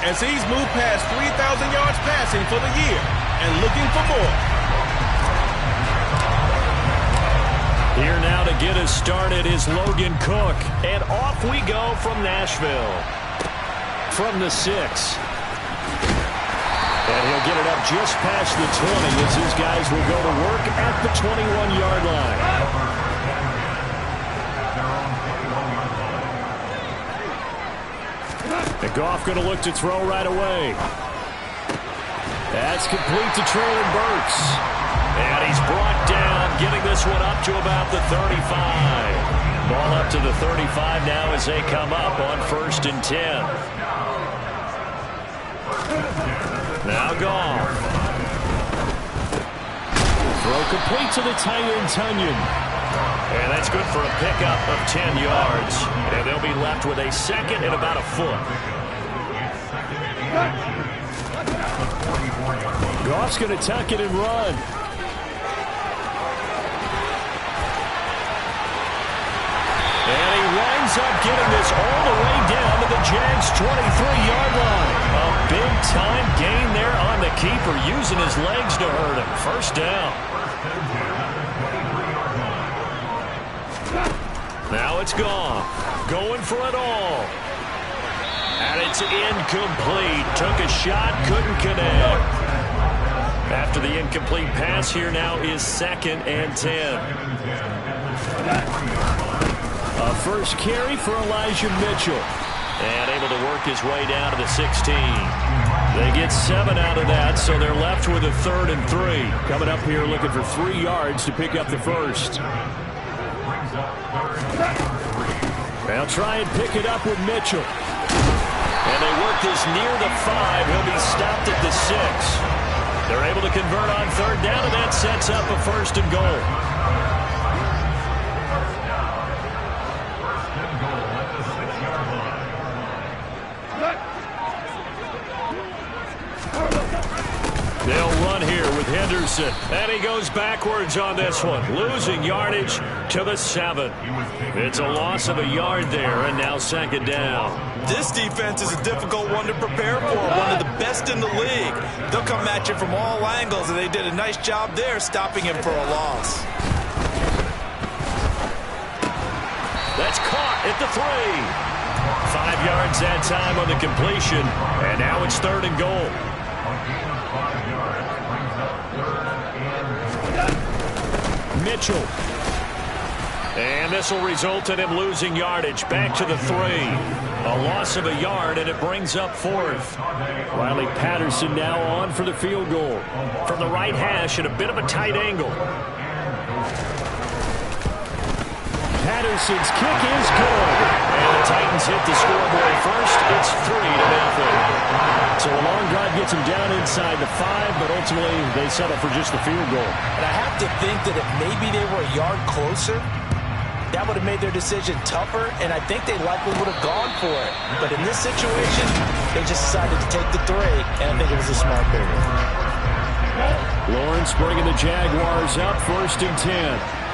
as he's moved past 3,000 yards passing for the year and looking for more. Here now to get us started is Logan Cook. And off we go from Nashville. From the 6. And he'll get it up just past the 20 as his guys will go to work at the 21-yard line. And Goff going to look to throw right away. That's complete to Treylon Burks. And he's brought down, getting this one up to about the 35. Ball up to the 35 now as they come up on 1st and 10. Now Goff. Throw complete to the tight end, Tunyon. And that's good for a pickup of 10 yards. And they'll be left with a second and about a foot. Goff's going to tuck it and run. And he winds up getting this all the way down to the Jags' 23-yard line. A big-time gain there on the keeper, using his legs to hurt him. First down. Now it's gone. Going for it all. And it's incomplete. Took a shot, couldn't connect. After the incomplete pass, here now is 2nd and 10. A first carry for Elijah Mitchell. And able to work his way down to the 16. They get 7 out of that, so they're left with a 3rd and 3. Coming up here looking for 3 yards to pick up the first. They'll try and pick it up with Mitchell. And they work this near the 5. He'll be stopped at the 6. They're able to convert on 3rd down, and that sets up a 1st and goal. They'll run here with Henderson. And he goes backwards on this one, losing yardage to the 7. It's a loss of a yard there, and now 2nd down. This defense is a difficult one to prepare for, one of the best in the league. They'll come at you from all angles, and they did a nice job there stopping him for a loss. That's caught at the 3. 5 yards that time on the completion, and now it's 3rd and goal. Mitchell. And this will result in him losing yardage. Back to the 3. A loss of a yard, and it brings up 4th. Riley Patterson now on for the field goal. From the right hash at a bit of a tight angle. Patterson's kick is good. And the Titans hit the scoreboard first. It's 3-0. So a long drive gets them down inside the 5, but ultimately they settle for just the field goal. And I have to think that if maybe they were a yard closer, that would have made their decision tougher, and I think they likely would have gone for it. But in this situation, they just decided to take the 3, and I think it was a smart move. Lawrence bringing the Jaguars up 1st and 10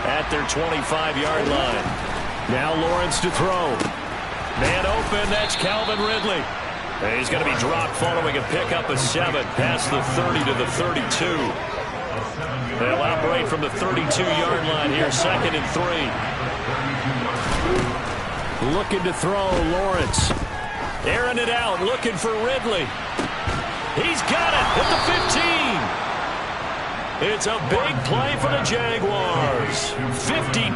at their 25-yard line. Now Lawrence to throw. Man open, that's Calvin Ridley. And he's going to be dropped following a pickup of 7 past the 30 to the 32. They'll operate from the 32-yard line here, 2nd and 3. Looking to throw, Lawrence. Airing it out, looking for Ridley. He's got it at the 15. It's a big play for the Jaguars. 50.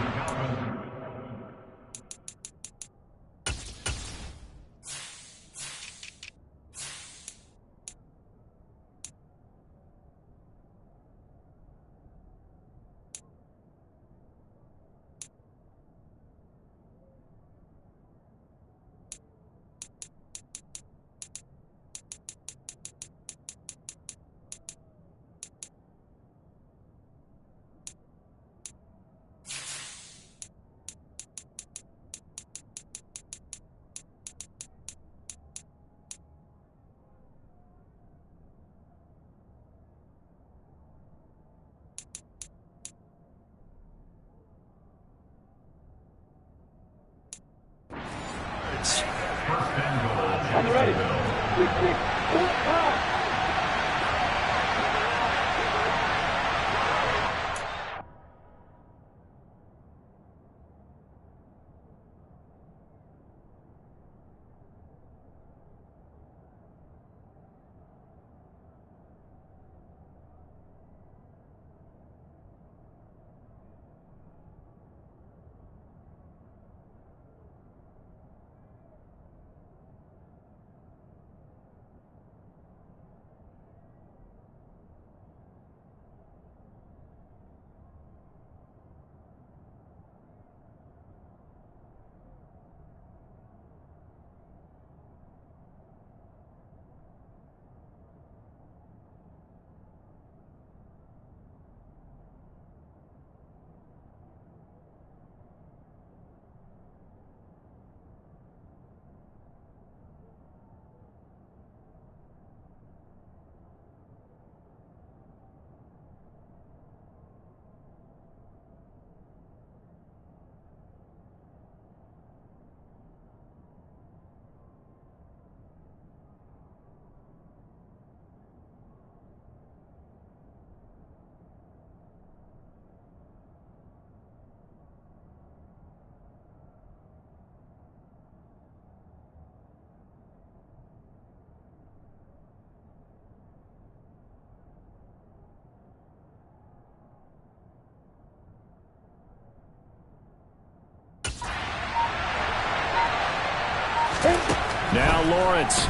Now Lawrence.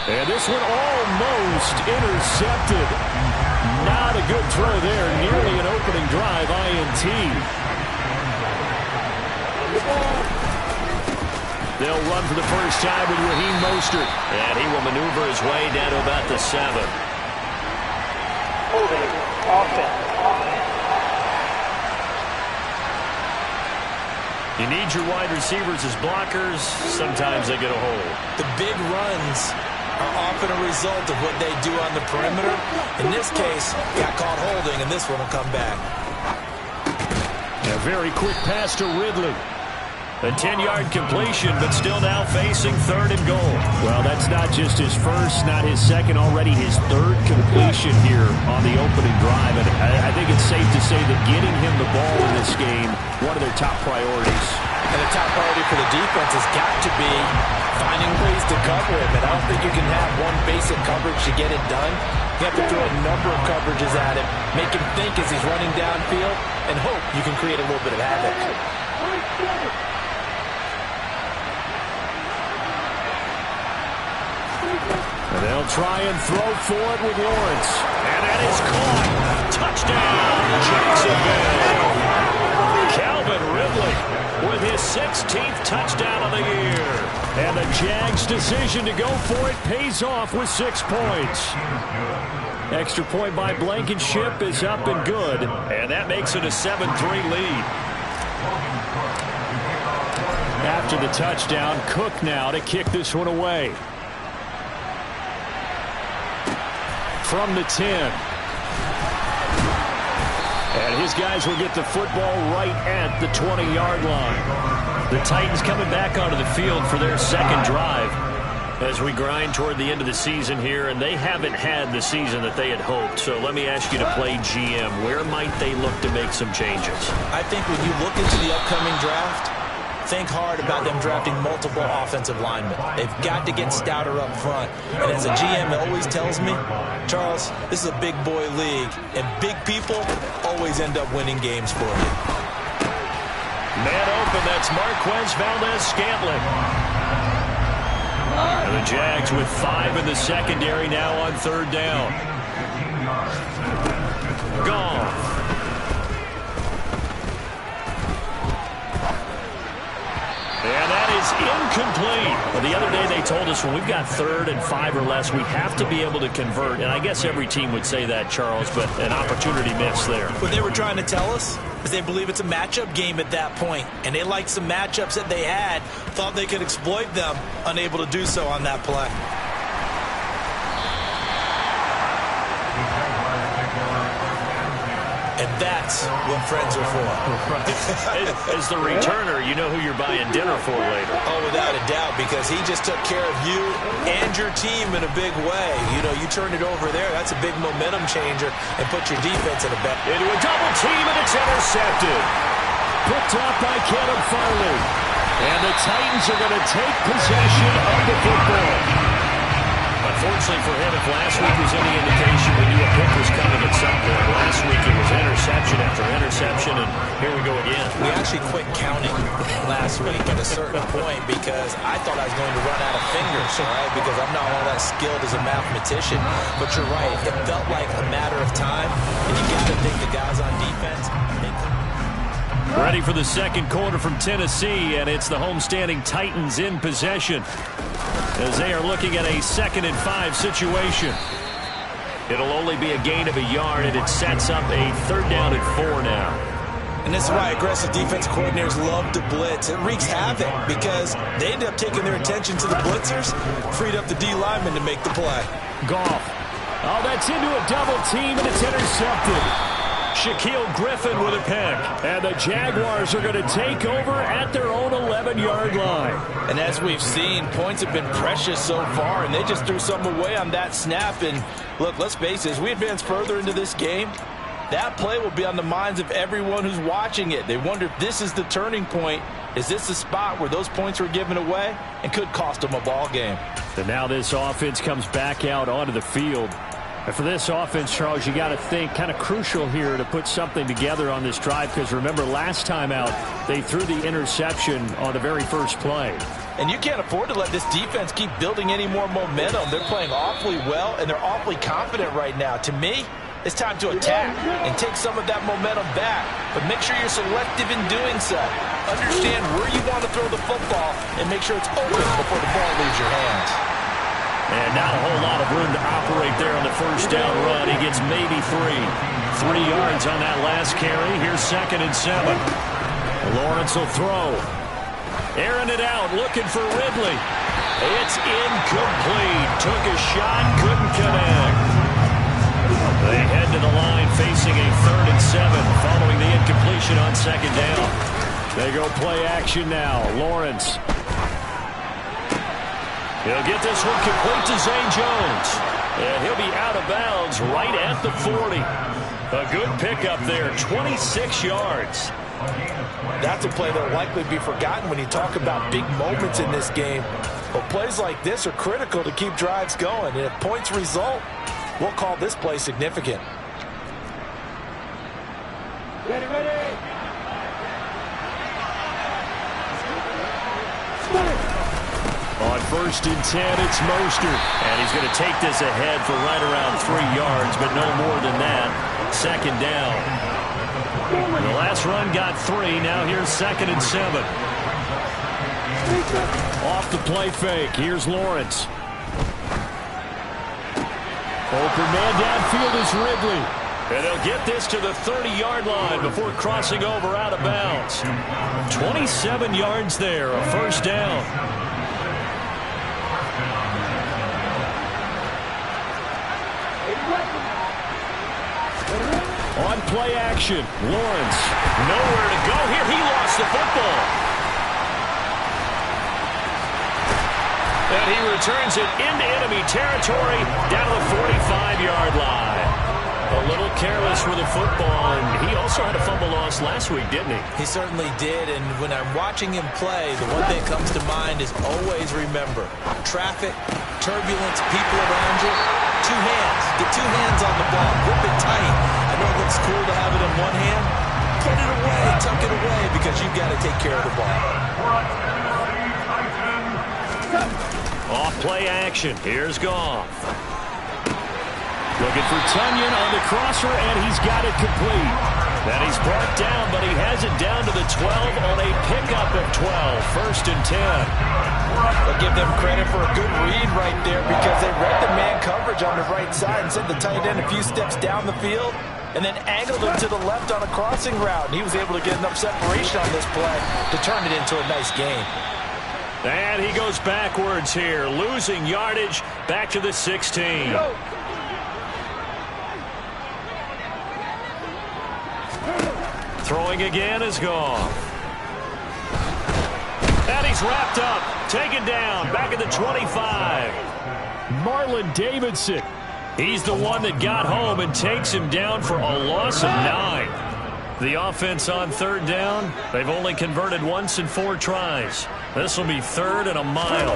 And this one almost intercepted. Not a good throw there. Nearly an opening drive INT. They'll run for the first time with Raheem Mostert. And he will maneuver his way down to about the 7. Holding offense. You need your wide receivers as blockers. Sometimes they get a hold. The big runs are often a result of what they do on the perimeter. In this case, got caught holding, and this one will come back. A very quick pass to Ridley. A 10-yard completion, but still now facing 3rd and goal. Well, that's not just his first, not his second, already his 3rd completion here on the opening drive. And I think it's safe to say that getting him the ball in this game, one of their top priorities. And the top priority for the defense has got to be finding ways to cover him. And I don't think you can have one basic coverage to get it done. You have to throw a number of coverages at him, make him think as he's running downfield, and hope you can create a little bit of havoc. And they'll try and throw for it with Lawrence. And that is caught. Touchdown, Jacksonville. Calvin Ridley with his 16th touchdown of the year. And the Jags' decision to go for it pays off with 6 points. Extra point by Blankenship is up and good. And that makes it a 7-3 lead. After the touchdown, Cook now to kick this one away. From the 10. And his guys will get the football right at the 20-yard line. The Titans coming back onto the field for their second drive as we grind toward the end of the season here, and they haven't had the season that they had hoped. So let me ask you to play GM. Where might they look to make some changes? I think when you look into the upcoming draft, think hard about them drafting multiple offensive linemen. They've got to get stouter up front. And as a GM always tells me, Charles, this is a big boy league, and big people always end up winning games for you. Man open, that's Marquez Valdes-Scantling. And the Jags with 5 in the secondary now on 3rd down. Gone. And that is incomplete. Well, the other day they told us when we've got 3rd and 5 or less, we have to be able to convert. And I guess every team would say that, Charles, but an opportunity missed there. What they were trying to tell us is they believe it's a matchup game at that point. And they liked some matchups that they had, thought they could exploit them, unable to do so on that play. And that's what friends are for. As the returner, you know who you're buying dinner for later. Oh, without a doubt, because he just took care of you and your team in a big way. You know, you turned it over there. That's a big momentum changer and put your defense in a better. Into a double team, and it's intercepted. Picked up by Caleb Farley. And the Titans are going to take possession of the football. Unfortunately for him, if last week was any indication, we knew a pick was coming at some point. Last week it was interception after interception, and here we go again. We actually quit counting last week at a certain point because I thought I was going to run out of fingers, right? Because I'm not all that skilled as a mathematician. But you're right. It felt like a matter of time, and you got to think the guys on defense. Ready for the second quarter from Tennessee, and it's the homestanding Titans in possession as they are looking at a 2nd and 5 situation. It'll only be a gain of a yard, and it sets up a 3rd down and 4 now. And this is why aggressive defense coordinators love to blitz. It wreaks havoc because they end up taking their attention to the blitzers, freed up the D lineman to make the play. Goff. Oh, that's into a double team, and it's intercepted. Shaquille Griffin with a pick. And the Jaguars are going to take over at their own 11-yard line. And as we've seen, points have been precious so far, and they just threw some away on that snap. And look, let's face it, as we advance further into this game, that play will be on the minds of everyone who's watching it. They wonder if this is the turning point. Is this the spot where those points were given away and could cost them a ball game? And now this offense comes back out onto the field. And for this offense, Charles, you got to think kind of crucial here to put something together on this drive, because remember last time out they threw the interception on the very first play. And you can't afford to let this defense keep building any more momentum. They're playing awfully well, and they're awfully confident right now. To me, it's time to attack and take some of that momentum back, but make sure you're selective in doing so. Understand where you want to throw the football and make sure it's open before the ball leaves your hands. And not a whole lot of room to operate there on the first down run. He gets maybe 3 yards on that last carry. Here's 2nd and 7. Lawrence will throw. Airing it out, looking for Ridley. It's incomplete. Took a shot, couldn't connect. They head to the line facing a 3rd and 7 following the incompletion on 2nd down. They go play action now. Lawrence. He'll get this one complete to Zane Jones. And he'll be out of bounds right at the 40. A good pickup there, 26 yards. That's a play that will likely be forgotten when you talk about big moments in this game. But plays like this are critical to keep drives going. And if points result, we'll call this play significant. Ready. On 1st and 10, it's Mostert. And he's going to take this ahead for right around 3 yards, but no more than that. 2nd down. The last run got 3. Now here's 2nd and 7. Off the play fake. Here's Lawrence. Open man downfield is Ridley. And they'll get this to the 30-yard line before crossing over out of bounds. 27 yards there, a 1st down. On play action, Lawrence. Nowhere to go here. He lost the football. And he returns it into enemy territory down to the 45-yard line. A little careless with the football, and he also had a fumble loss last week, didn't he? He certainly did, and when I'm watching him play, the one thing that comes to mind is always remember, traffic, turbulence, people around you, 2 hands. Get 2 hands on the ball. Grip it tight. I know it looks cool to have it in one hand. Put it away. Tuck it away because you've got to take care of the ball. Off play action. Here's Goff. Looking for Tunyon on the crosser, and he's got it complete. Then he's brought down, but he has it down to the 12 on a pickup of 12. 1st and 10. I'll give them credit for a good read right there because they read the man coverage on the right side and sent the tight end a few steps down the field and then angled him to the left on a crossing route. And he was able to get enough separation on this play to turn it into a nice gain. And he goes backwards here, losing yardage back to the 16. Throwing again is gone. And he's wrapped up, taken down, back at the 25. Marlon Davidson. He's the one that got home and takes him down for a loss of 9. The offense on third down, they've only converted once in 4 tries. This will be 3rd and a mile.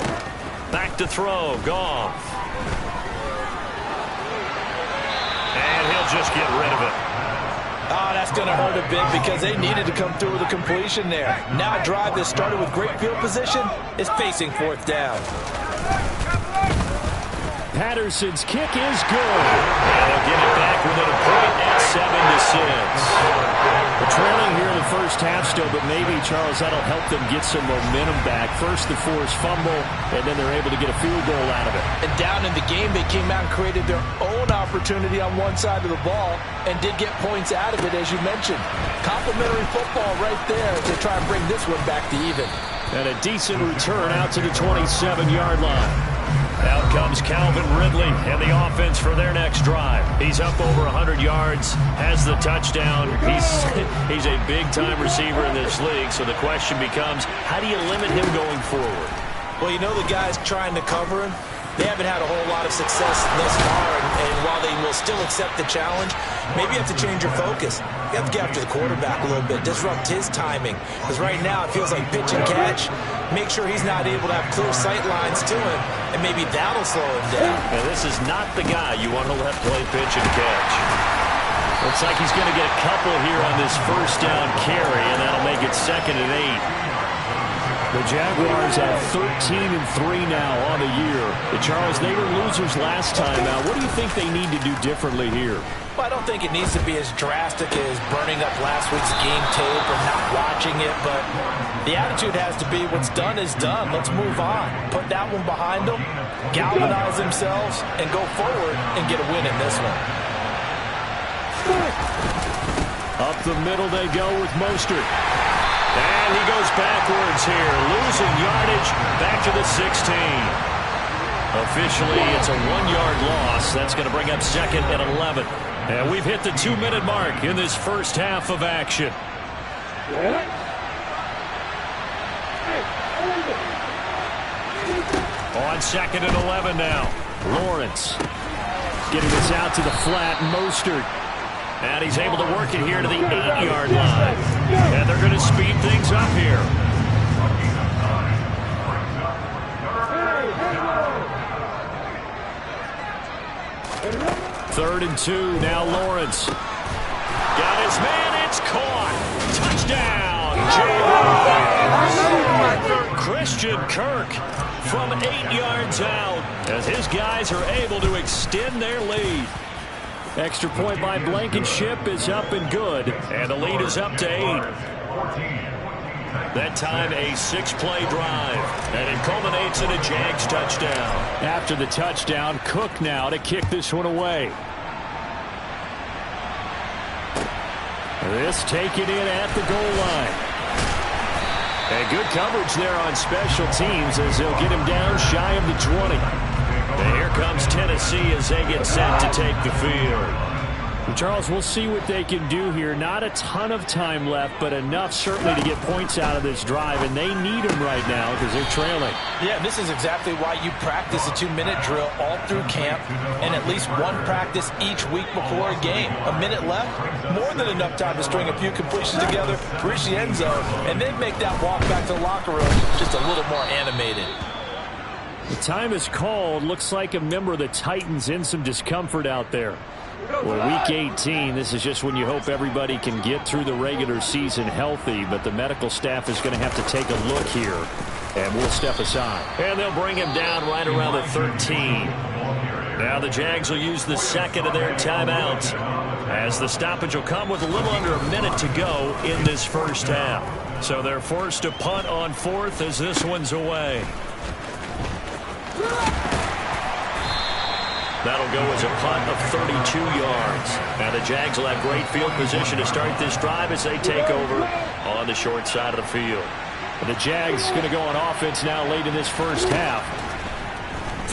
Back to throw, Goff. And he'll just get rid of it. Oh, that's going to hurt a bit because they needed to come through with a completion there. Now a drive that started with great field position is facing 4th down. Patterson's kick is good. And they'll get it back within a point at 7-6. They're trailing here in the first half still, but maybe, Charles, that'll help them get some momentum back. First the forced fumble, and then they're able to get a field goal out of it. And down in the game, they came out and created their own opportunity on one side of the ball and did get points out of it, as you mentioned. Complimentary football right there as they try and bring this one back to even. And a decent return out to the 27-yard line. Out comes Calvin Ridley and the offense for their next drive. He's up over 100 yards, has the touchdown. He's a big-time receiver in this league, so the question becomes, how do you limit him going forward? Well, you know the guys trying to cover him, they haven't had a whole lot of success thus far, and while they will still accept the challenge, maybe you have to change your focus. You have to get after the quarterback a little bit, disrupt his timing, because right now it feels like pitch and catch. Make sure he's not able to have clear sight lines to him, and maybe that'll slow him down. And this is not the guy you want to let play pitch and catch. Looks like he's going to get a couple here on this first down carry, and that'll make it 2nd and 8. The Jaguars at 13-3 now on the year. Charles, they were losers last time. Now, what do you think they need to do differently here? Well, I don't think it needs to be as drastic as burning up last week's game tape or not watching it, but the attitude has to be what's done is done. Let's move on. Put that one behind them, galvanize themselves, and go forward and get a win in this one. Up the middle they go with Mostert. And he goes backwards here, losing yardage back to the 16. Officially, it's a 1-yard loss. That's going to bring up 2nd and 11. And we've hit the 2-minute mark in this first half of action. On 2nd and 11 now. Lawrence getting this out to the flat. Mostert. And he's able to work it here to the 8-yard line. And they're going to speed things up here. Third and 2. Now Lawrence. Got his man. It's caught. Touchdown. Jaguars. Christian Kirk from 8 yards out as his guys are able to extend their lead. Extra point by Blankenship is up and good. And the lead is up to 8. That time a 6-play drive. And it culminates in a Jags touchdown. After the touchdown, Cook now to kick this one away. This taken in at the goal line. And good coverage there on special teams as they'll get him down shy of the 20. And here comes Tennessee as they get set to take the field. Charles, we'll see what they can do here. Not a ton of time left, but enough certainly to get points out of this drive, and they need them right now because they're trailing. Yeah, this is exactly why you practice a 2-minute drill all through camp and at least one practice each week before a game. A minute left, more than enough time to string a few completions together, reach the end zone, and then make that walk back to the locker room just a little more animated. The time is called. Looks like a member of the Titans in some discomfort out there. Well, week 18, this is just when you hope everybody can get through the regular season healthy, but the medical staff is going to have to take a look here, and we'll step aside. And they'll bring him down right around the 13. Now the Jags will use the second of their timeouts as the stoppage will come with a little under a minute to go in this first half. So they're forced to punt on 4th as this one's away. That'll go as a punt of 32 yards. Now the Jags will have great field position to start this drive as they take over on the short side of the field. And the Jags going to go on offense now late in this first half.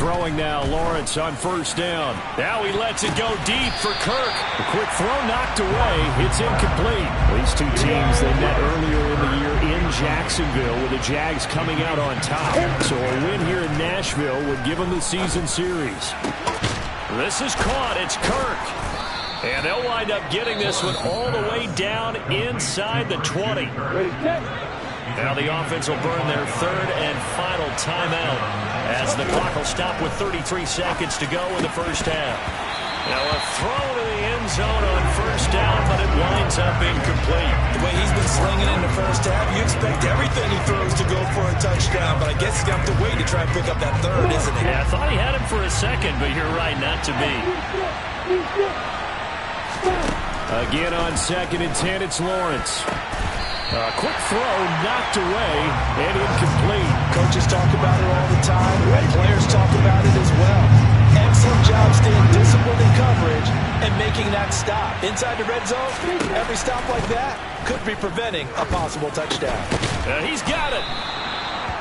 Throwing now, Lawrence on first down. Now he lets it go deep for Kirk. A quick throw knocked away. It's incomplete. These two teams, they met earlier in the year in Jacksonville with the Jags coming out on top. So a win here in Nashville would give them the season series. This is caught. It's Kirk. And they'll wind up getting this one all the way down inside the 20. Now the offense will burn their third and final timeout as the clock will stop with 33 seconds to go in the first half. Now a throw to the end zone on first down, but it winds up incomplete. The way he's been slinging in the first half, you expect everything he throws to go for a touchdown, but I guess he's going to have to wait to try and pick up that third, isn't he? Yeah, I thought he had him for a second, but you're right, not to be. Again on 2nd and 10, it's Lawrence. A quick throw knocked away and incomplete. Coaches talk about it all the time, and players talk about it as well. Excellent job staying disciplined in coverage and making that stop. Inside the red zone, every stop like that could be preventing a possible touchdown. He's got it.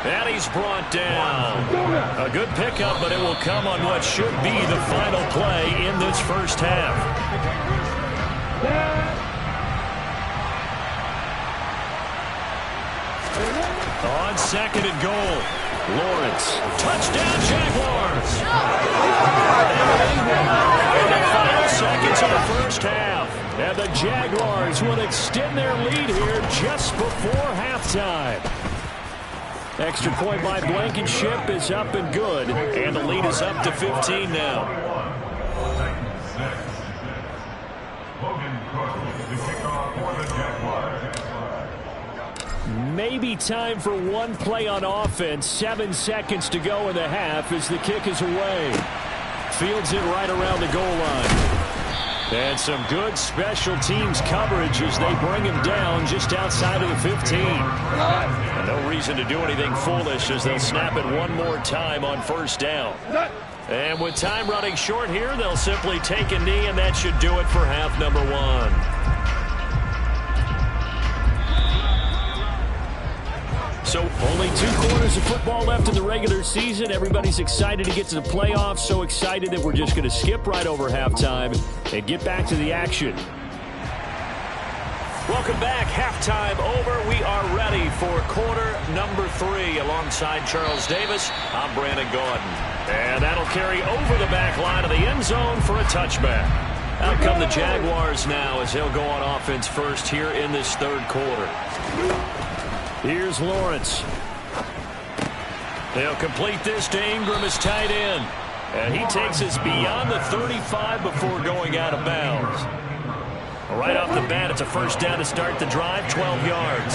And he's brought down. A good pickup, but it will come on what should be the final play in this first half. On 2nd and goal, Lawrence. Touchdown, Jaguars. In the final seconds of the first half. And the Jaguars will extend their lead here just before halftime. Extra point by Blankenship is up and good. And the lead is up to 15 now. Maybe time for one play on offense. 7 seconds to go in the half as the kick is away. Fields it right around the goal line. And some good special teams coverage as they bring him down just outside of the 15. And no reason to do anything foolish as they'll snap it one more time on first down. And with time running short here, they'll simply take a knee, and that should do it for half number 1. So only 2 quarters of football left in the regular season. Everybody's excited to get to the playoffs. So excited that we're just going to skip right over halftime and get back to the action. Welcome back. Halftime over. We are ready for quarter number 3. Alongside Charles Davis, I'm Brandon Gaudin. And that'll carry over the back line of the end zone for a touchback. Out come the Jaguars now as they'll go on offense first here in this third quarter. Here's Lawrence. They'll complete this to Ingram as tight end. And he takes us beyond the 35 before going out of bounds. Right off the bat, it's a first down to start the drive, 12 yards.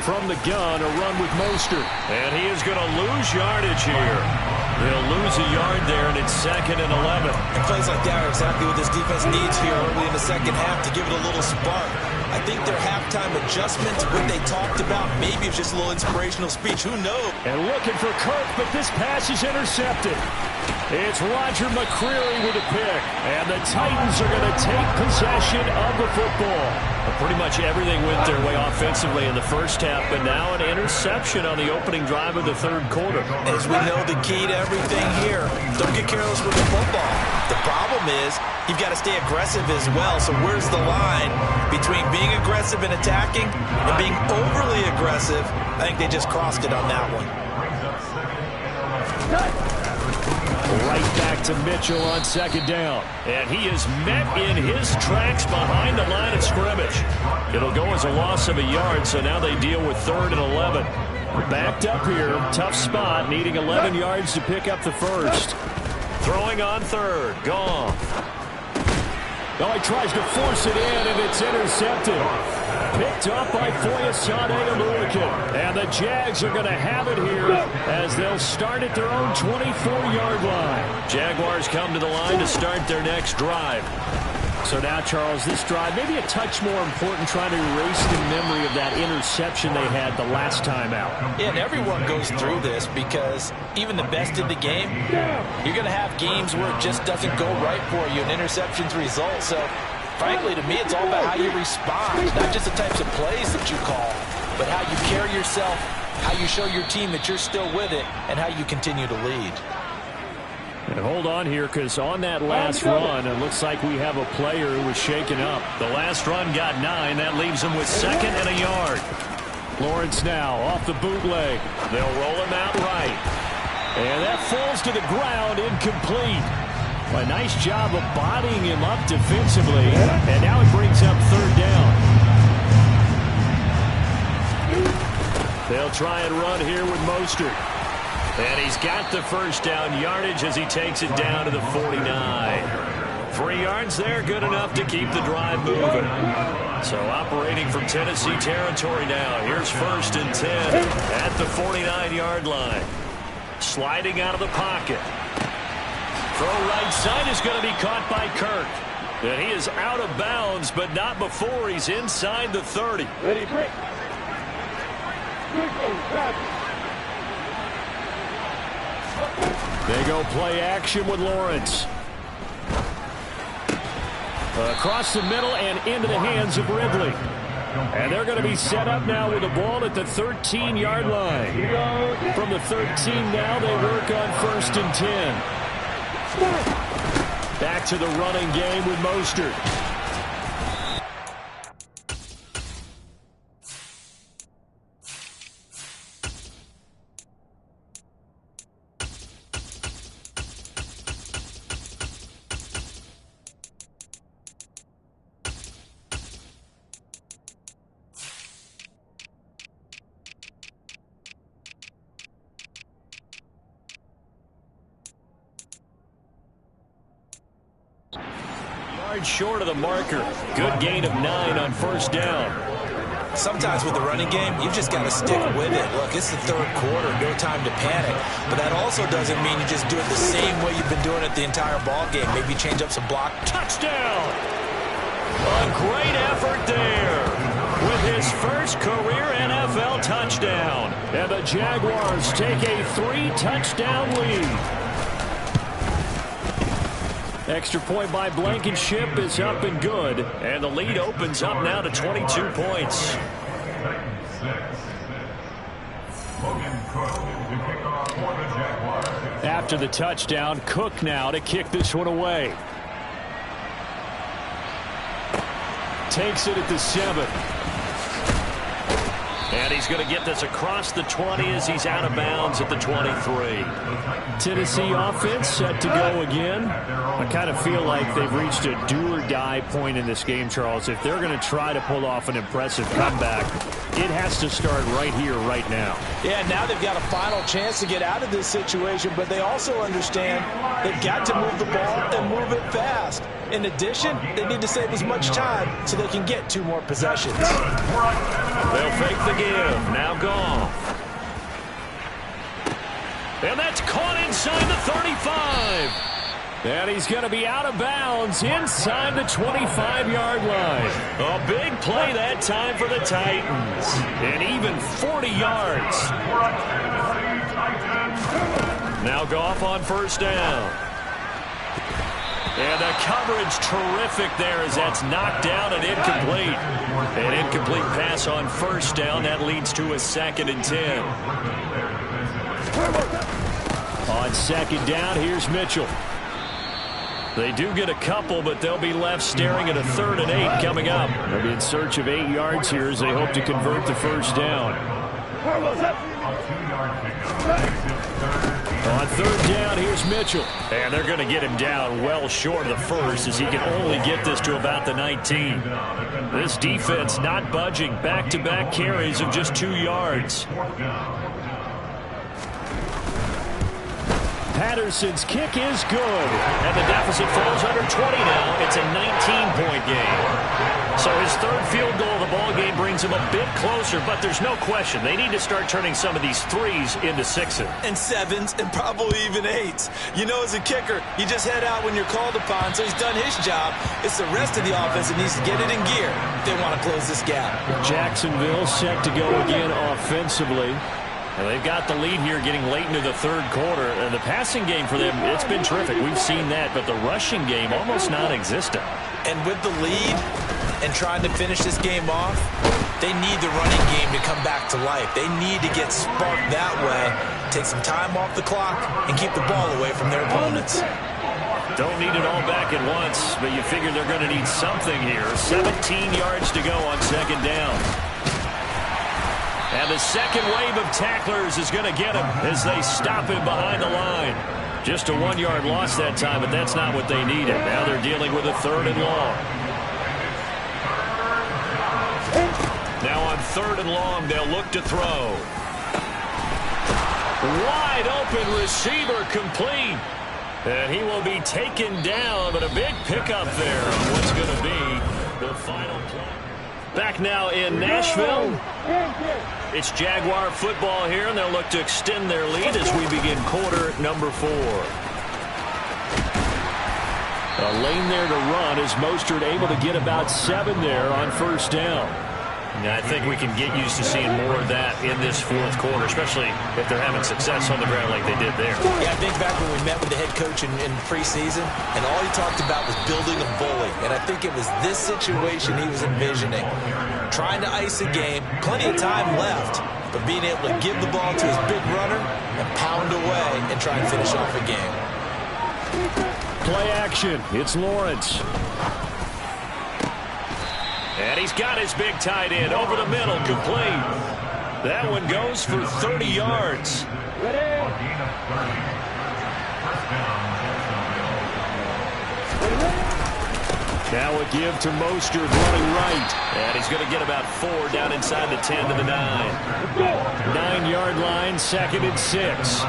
From the gun, a run with Mostert. And he is going to lose yardage here. He'll lose a yard there, and it's 2nd and 11. And plays like that are exactly what this defense needs here early in the second half to give it a little spark. I think their halftime adjustments, what they talked about, maybe it's just a little inspirational speech. Who knows? And looking for Kirk, but this pass is intercepted. It's Roger McCreary with a pick. And the Titans are going to take possession of the football. Well, pretty much everything went their way offensively in the first half, but now an interception on the opening drive of the third quarter. As we know, the key to everything here, don't get careless with the football. The problem is you've got to stay aggressive as well. So where's the line between being aggressive and attacking and being overly aggressive? I think they just crossed it on that one. Right back to Mitchell on 2nd down. And he is met in his tracks behind the line of scrimmage. It'll go as a loss of a yard, so now they deal with 3rd and 11. Backed up here, tough spot, needing 11 yards to pick up the first. Throwing on 3rd, Goff. Oh, he tries to force it in, and it's intercepted. Picked up by Foyesade Oluokun. And the Jags are going to have it here as they'll start at their own 24-yard line. Jaguars come to the line to start their next drive. So now, Charles, this drive maybe a touch more important, trying to erase the memory of that interception they had the last time out. Yeah, and everyone goes through this because even the best in the game, you're going to have games where it just doesn't go right for you, and interceptions result. So, frankly, to me, it's all about how you respond, not just the types of plays that you call, but how you carry yourself how you show your team that you're still with it, and how you continue to lead. And hold on here, because on that last run, it looks like we have a player who was shaken up. The last run got 9. That leaves him with 2nd and a yard. Lawrence now off the bootleg. They'll roll him out right. And that falls to the ground, incomplete. A nice job of bodying him up defensively. And now it brings up 3rd down. They'll try and run here with Mostert. And he's got the first down yardage as he takes it down to the 49. 3 yards there, good enough to keep the drive moving. So operating from Tennessee territory now. Here's 1st and 10 at the 49-yard line. Sliding out of the pocket. Throw right side is going to be caught by Kirk. And he is out of bounds, but not before he's inside the 30. Ready, break. They go play action with Lawrence. Across the middle and into the hands of Ridley. And they're going to be set up now with the ball at the 13-yard line. From the 13 now, they work on 1st and 10. Back to the running game with Mostert. Short of the marker. Good gain of 9 on 1st down. Sometimes with the running game, you just got to stick with it. Look, it's the 3rd quarter, no time to panic. But that also doesn't mean you just do it the same way you've been doing it the entire ball game. Maybe change up some block. Touchdown! A great effort there with his first career NFL touchdown. And the Jaguars take a 3-touchdown lead. Extra point by Blankenship is up and good. And the lead opens up now to 22 points. After the touchdown, Cook now to kick this one away. Takes it at the 7. And he's going to get this across the 20 as he's out of bounds at the 23. Tennessee offense set to go again. I kind of feel like they've reached a do-or-die point in this game, Charles. If they're going to try to pull off an impressive comeback, it has to start right here, right now. Yeah, now they've got a final chance to get out of this situation, but they also understand they've got to move the ball and move it fast. In addition, they need to save as much time so they can get 2 more possessions. They'll fake the give. Now Goff. And that's caught inside the 35. And he's going to be out of bounds inside the 25-yard line. A big play that time for the Titans. And even 40 yards. Now Goff on 1st down. And the coverage terrific there as that's knocked down and incomplete. An incomplete pass on 1st down. That leads to a 2nd and 10. On 2nd down, here's Mitchell. They do get a couple, but they'll be left staring at a 3rd and 8 coming up. They'll be in search of 8 yards here as they hope to convert the 1st down. On 3rd down, here's Mitchell. And they're going to get him down well short of the 1st as he can only get this to about the 19. This defense not budging. Back-to-back carries of just 2 yards. Patterson's kick is good. And the deficit falls under 20 now. It's a 19-point game. So his 3rd field goal of the ball game brings him a bit closer, but there's no question. They need to start turning some of these 3s into 6s. And 7s and probably even 8s. You know, as a kicker, you just head out when you're called upon, so he's done his job. It's the rest of the offense that needs to get it in gear if they want to close this gap. Jacksonville set to go again offensively. And they've got the lead here getting late into the 3rd quarter. And the passing game for them, it's been terrific. We've seen that, but the rushing game almost non-existent. And with the lead and trying to finish this game off, They need the running game to come back to life. They need to get sparked that way, take some time off the clock, and keep the ball away from their opponents. Don't need it all back at once, but you figure they're going to need something here. 17 yards to go on second down. And the second wave of tacklers is going to get him as they stop him behind the line. Just a 1-yard loss that time, but that's not what they needed. Now they're dealing with a 3rd and long. Now on 3rd and long, they'll look to throw. Wide open receiver complete. And he will be taken down, but a big pickup there on what's going to be the final play. Back now in Nashville. It's Jaguar football here, and they'll look to extend their lead as we begin quarter number 4. A lane there to run as Mostert able to get about 7 there on 1st down. Yeah, I think we can get used to seeing more of that in this 4th quarter, especially if they're having success on the ground like they did there. Yeah, I think back when we met with the head coach in preseason, and all he talked about was building a bully. And I think it was this situation he was envisioning. Trying to ice a game, plenty of time left, but being able to give the ball to his big runner and pound away and try and finish off a game. Play action. It's Lawrence. And he's got his big tight end over the middle, complete. That one goes for 30 yards. Now a give to Mostert running right. And he's going to get about 4 down inside the 10 to the 9. 9-yard line, 2nd and 6.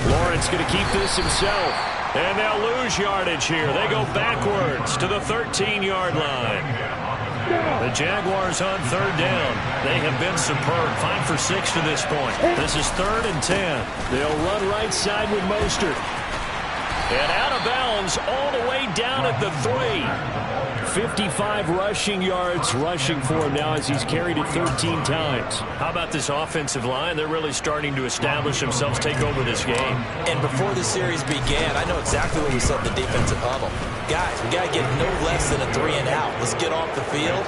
Lawrence going to keep this himself. And they'll lose yardage here. They go backwards to the 13-yard line. The Jaguars on 3rd down. They have been superb. 5 for 6 to this point. This is 3rd and 10. They'll run right side with Mostert. And out of bounds all the way down at the 3. 55 rushing yards rushing for him now as he's carried it 13 times. How about this offensive line? They're really starting to establish themselves, take over this game. And before the series began, I know exactly what we said in the defensive huddle. Guys, we got to get no less than a 3 and out. Let's get off the field.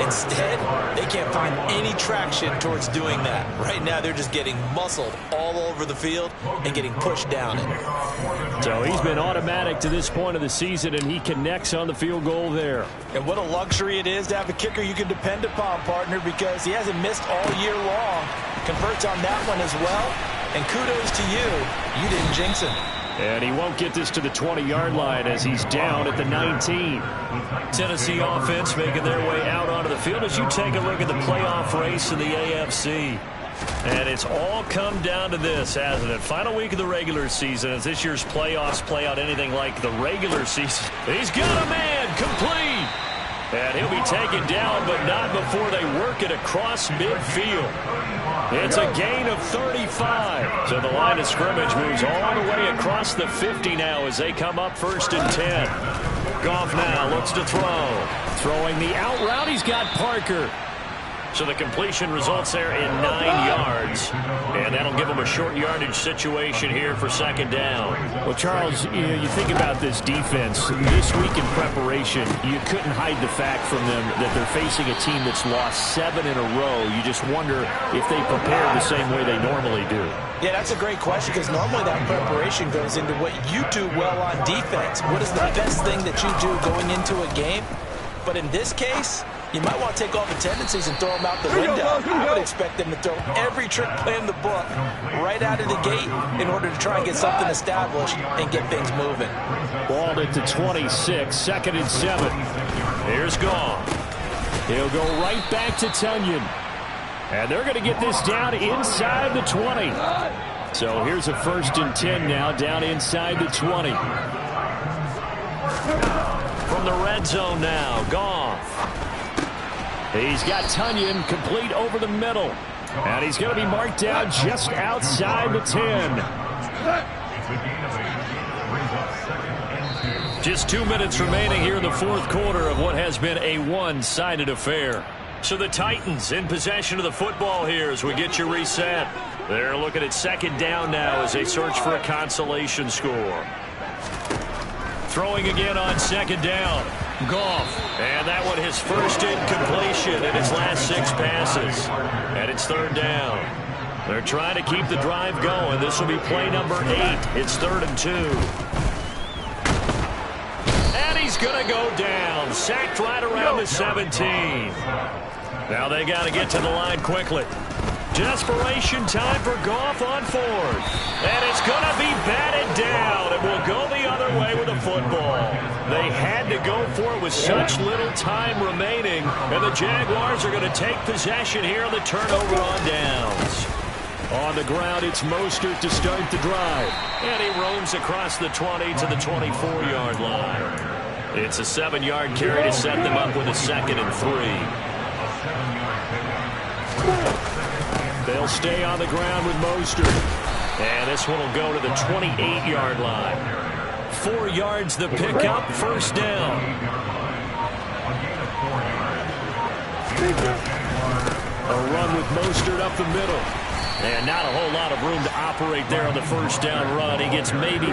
Instead, they can't find any traction towards doing that. Right now, they're just getting muscled all over the field and getting pushed down it. So he's been automatic to this point of the season, and he connects on the field goal there. And what a luxury it is to have a kicker you can depend upon, partner, because he hasn't missed all year long. Converts on that one as well. And kudos to you. You didn't jinx him. And he won't get this to the 20-yard line as he's down at the 19. Tennessee offense making their way out onto the field as you take a look at the playoff race in the AFC. And it's all come down to this, hasn't it? Final week of the regular season as this year's playoffs play out anything like the regular season. He's got a man complete. And he'll be taken down, but not before they work it across midfield. It's a gain of 35. So the line of scrimmage moves all the way across the 50 now as they come up 1st and 10. Goff now looks to throw. Throwing the out route, he's got Parker. So the completion results there in 9 yards. And that'll give them a short yardage situation here for 2nd down. Well, Charles, you think about this defense. This week in preparation, you couldn't hide the fact from them that they're facing a team that's lost 7 in a row. You just wonder if they prepare the same way they normally do. Yeah, that's a great question because normally that preparation goes into what you do well on defense. What is the best thing that you do going into a game? But in this case, you might want to take all the tendencies and throw them out the window. I would expect them to throw every trick play in the book right out of the gate in order to try and get something established and get things moving. Balled at the 26, 2nd and 7. Here's Goff. He'll go right back to Tunyon. And they're going to get this down inside the 20. So here's a 1st and 10 now down inside the 20. From the red zone now, Goff. He's got Tunyon complete over the middle. And he's going to be marked down just outside the 10. Just 2 minutes remaining here in the 4th quarter of what has been a one-sided affair. So the Titans in possession of the football here as we get you reset. They're looking at 2nd down now as they search for a consolation score. Throwing again on 2nd down. Goff. And that one his first incompletion in his last 6 passes. And it's 3rd down. They're trying to keep the drive going. This will be play number 8. It's 3rd and 2. And he's going to go down. Sacked right around the 17. Now they got to get to the line quickly. Desperation time for Goff on 4th. And it's going to be batted down. It will go the other way with the football. They had to go for it with such little time remaining. And the Jaguars are going to take possession here on the turnover on downs. On the ground, it's Mostert to start the drive. And he roams across the 20 to the 24-yard line. It's a 7-yard carry to set them up with a 2nd and 3. They'll stay on the ground with Mostert. And this one will go to the 28-yard line. 4 yards the pickup, 1st down. A run with Mostert up the middle. And not a whole lot of room to operate there on the 1st down run. He gets maybe 3.